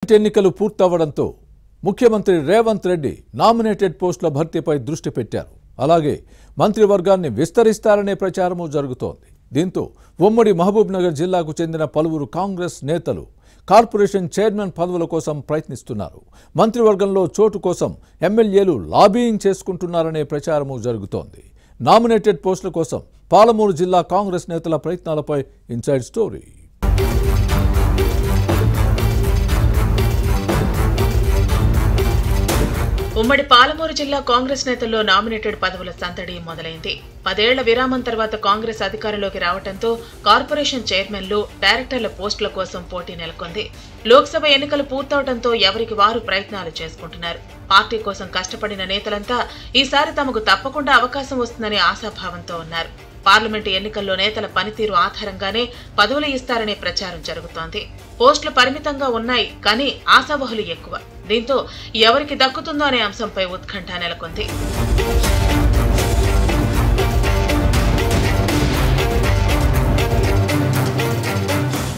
ఎన్నికలు పూర్తవడంతో ముఖ్యమంత్రి రేవంత్ రెడ్డి నామినేటెడ్ పోస్టుల భర్తీపై దృష్టి పెట్టారు. అలాగే మంత్రివర్గాన్ని విస్తరిస్తారనే ప్రచారము జరుగుతోంది. దీంతో ఉమ్మడి మహబూబ్నగర్ జిల్లాకు చెందిన పలువురు కాంగ్రెస్ నేతలు కార్పొరేషన్ చైర్మన్ పదవుల కోసం ప్రయత్నిస్తున్నారు. మంత్రివర్గంలో చోటు కోసం ఎమ్మెల్యేలు లాబీయింగ్ చేసుకుంటున్నారనే ప్రచారము జరుగుతోంది. నామినేటెడ్ పోస్టుల కోసం పాలమూరు జిల్లా కాంగ్రెస్ నేతల ప్రయత్నాలపై ఇన్సైడ్ స్టోరీ. ఉమ్మడి పాలమూరు జిల్లా కాంగ్రెస్ నేతల్లో నామినేటెడ్ పదవుల సందడి మొదలైంది. 10 ఏళ్ల విరామం తర్వాత కాంగ్రెస్ అధికారంలోకి రావడంతో కార్పొరేషన్ చైర్మన్లు, డైరెక్టర్ల పోస్టుల కోసం పోటీ నెలకొంది. లోక్సభ ఎన్నికలు పూర్తవడంతో ఎవరికి వారు ప్రయత్నాలు చేసుకుంటున్నారు. పార్టీ కోసం కష్టపడిన నేతలంతా ఈసారి తమకు తప్పకుండా అవకాశం వస్తుందని ఆశాభావంతో ఉన్నారు. పార్లమెంటు ఎన్నికల్లో నేతల పనితీరు ఆధారంగానే పదవులు ఇస్తారనే ప్రచారం జరుగుతోంది. పోస్టులు పరిమితంగా ఉన్నాయి, కానీ ఆశావహులు ఎక్కువ. దీంతో ఎవరికి దక్కుతుందో అనే అంశంపై ఉత్కంఠ నెలకొంది.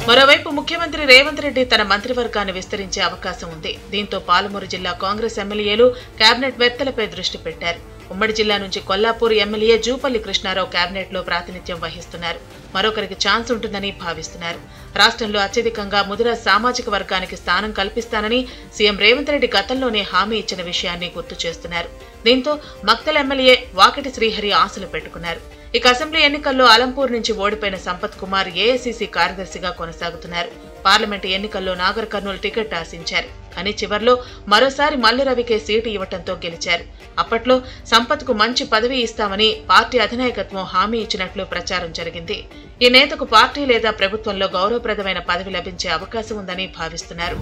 మరోవైపు ముఖ్యమంత్రి రేవంత్ రెడ్డి తన మంత్రివర్గాన్ని విస్తరించే అవకాశం ఉంది. దీంతో పాలమూరు జిల్లా కాంగ్రెస్ ఎమ్మెల్యేలు కేబినెట్ వేత్తలపై దృష్టి పెట్టారు. ఉమ్మడి జిల్లా నుంచి కొల్లాపూర్ ఎమ్మెల్యే జూపల్లి కృష్ణారావు కేబినెట్ లో ప్రాతినిధ్యం వహిస్తున్నారు. మరొకరికి ఛాన్స్ ఉంటుందని భావిస్తున్నారు. రాష్ట్రంలో అత్యధికంగా ముదిరాజ్ సామాజిక వర్గానికి స్థానం కల్పిస్తానని సీఎం రేవంత్ రెడ్డి గతంలోనే హామీ ఇచ్చిన విషయాన్ని గుర్తు చేస్తున్నారు. దీంతో మక్తల్ ఎమ్మెల్యే వాకిటి శ్రీహరి ఆశలు పెట్టుకున్నారు. ఇక అసెంబ్లీ ఎన్నికల్లో అలంపూర్ నుంచి ఓడిపోయిన సంపత్ కుమార్ ఏఐసీసీ కార్యదర్శిగా కొనసాగుతున్నారు. పార్లమెంటు ఎన్నికల్లో నాగర్ కర్నూల్ టికెట్ ఆశించారు, కానీ చివర్లో మరోసారి మల్లు రవికే సీటు ఇవ్వడంతో గెలిచారు. అప్పట్లో సంపత్ కు మంచి పదవి ఇస్తామని పార్టీ అధినాయకత్వం హామీ ఇచ్చినట్లు ప్రచారం జరిగింది. ఈ నేతకు పార్టీ లేదా ప్రభుత్వంలో గౌరవప్రదమైన పదవి లభించే అవకాశం ఉందని భావిస్తున్నారు.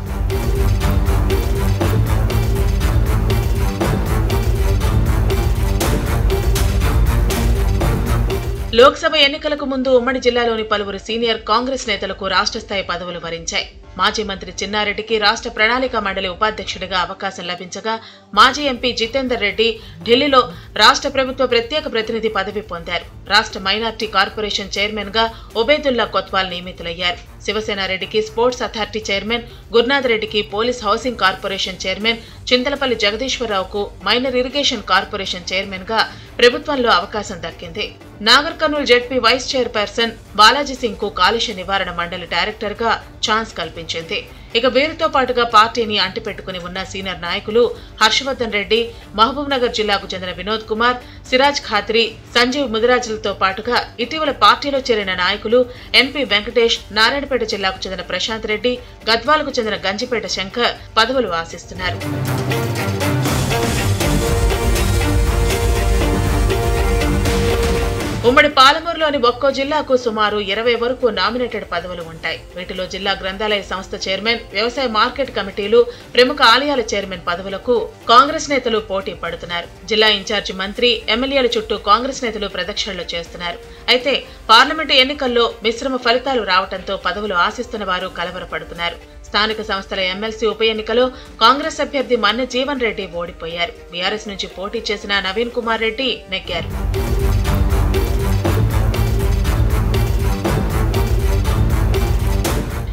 లోక్సభ ఎన్నికలకు ముందు ఉమ్మడి జిల్లాలోని పలువురు సీనియర్ కాంగ్రెస్ నేతలకు రాష్ట్ర స్థాయి పదవులు వరించాయి. మాజీ మంత్రి చిన్నారెడ్డికి రాష్ట్ర ప్రణాళిక మండలి ఉపాధ్యక్షుడిగా అవకాశం లభించగా, మాజీ ఎంపీ జితేందర్ రెడ్డి ఢిల్లీలో రాష్ట్ర ప్రభుత్వ ప్రత్యేక ప్రతినిధి పదవి పొందారు. రాష్ట్ర మైనార్టీ కార్పొరేషన్ చైర్మన్ గా ఒబేదుల్లా కొత్వాల్ నియమితులయ్యారు. శివసేన రెడ్డికి స్పోర్ట్స్ అథారిటీ చైర్మన్, గురునాథ్ రెడ్డికి police housing corporation chairman, Chintalapalli జగదీశ్వరరావుకు మైనర్ ఇరిగేషన్ కార్పొరేషన్ చైర్మన్ గా ప్రభుత్వంలో అవకాశం దక్కింది. Nagar Kurnool ZP vice chairperson Balaji Singh కు కాలుష్య నివారణ మండలి డైరెక్టర్ గా ఛాన్స్ కల్పించింది. ఇక వీరితో పాటుగా పార్టీని అంటిపెట్టుకుని ఉన్న సీనియర్ నాయకులు హర్షవర్ధన్ రెడ్డి, మహబూబ్ నగర్ జిల్లాకు చెందిన వినోద్ కుమార్, సిరాజ్ ఖాత్రి, సంజీవ్ ముదిరాజులతో పాటుగా ఇటీవల పార్టీలో చేరిన నాయకులు ఎన్పీ వెంకటేష్, నారాయణపేట జిల్లాకు చెందిన ప్రశాంత్ రెడ్డి, గద్వాలకు చెందిన గంజిపేట శంకర్ పదవులు ఆశిస్తున్నారు. ఉమ్మడి పాలమూరులోని ఒక్కో జిల్లాకు సుమారు 20 వరకు నామినేటెడ్ పదవులు ఉంటాయి. వీటిలో జిల్లా గ్రంథాలయ సంస్థ చైర్మన్, వ్యవసాయ మార్కెట్ కమిటీలు, ప్రముఖ ఆలయాల చైర్మన్ పదవులకు కాంగ్రెస్ నేతలు పోటీ పడుతున్నారు. జిల్లా ఇన్ఛార్జి మంత్రి, ఎమ్మెల్యేల చుట్టూ కాంగ్రెస్ నేతలు ప్రదక్షిణలు చేస్తున్నారు. అయితే పార్లమెంటు ఎన్నికల్లో మిశ్రమ ఫలితాలు రావడంతో పదవులు ఆశిస్తున్న వారు కలవరపడుతున్నారు. స్థానిక సంస్థల ఎమ్మెల్సీ ఉప ఎన్నికలో కాంగ్రెస్ అభ్యర్థి మన్నె జీవన్ రెడ్డి ఓడిపోయారు. బీఆర్ఎస్ నుంచి పోటీ చేసిన నవీన్ కుమార్ రెడ్డి నెగ్గారు.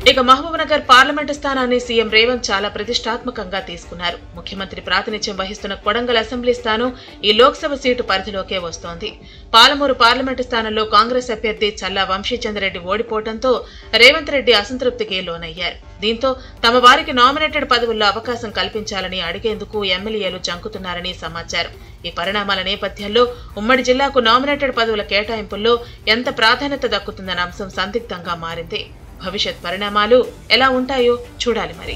ఇక మహబూబ్నగర్ పార్లమెంటు స్థానాన్ని సీఎం రేవంత్ చాలా ప్రతిష్టాత్మకంగా తీసుకున్నారు. ముఖ్యమంత్రి ప్రాతినిధ్యం వహిస్తున్న కొడంగల్ అసెంబ్లీ స్థానం ఈ లోక్సభ సీటు పరిధిలోకే వస్తోంది. పాలమూరు పార్లమెంటు స్థానంలో కాంగ్రెస్ అభ్యర్థి చల్లా వంశీచంద్రెడ్డి ఓడిపోవడంతో రేవంత్ రెడ్డి అసంతృప్తికి లోనయ్యారు. దీంతో తమ వారికి నామినేటెడ్ పదవుల్లో అవకాశం కల్పించాలని అడిగేందుకు ఎమ్మెల్యేలు జంకుతున్నారని సమాచారం. ఈ పరిణామాల నేపథ్యంలో ఉమ్మడి జిల్లాకు నామినేటెడ్ పదవుల కేటాయింపుల్లో ఎంత ప్రాధాన్యత దక్కుతుందన్న అంశం సందిగ్ధంగా మారింది. భవిష్యత్ పరిణామాలు ఎలా ఉంటాయో చూడాలి మరి.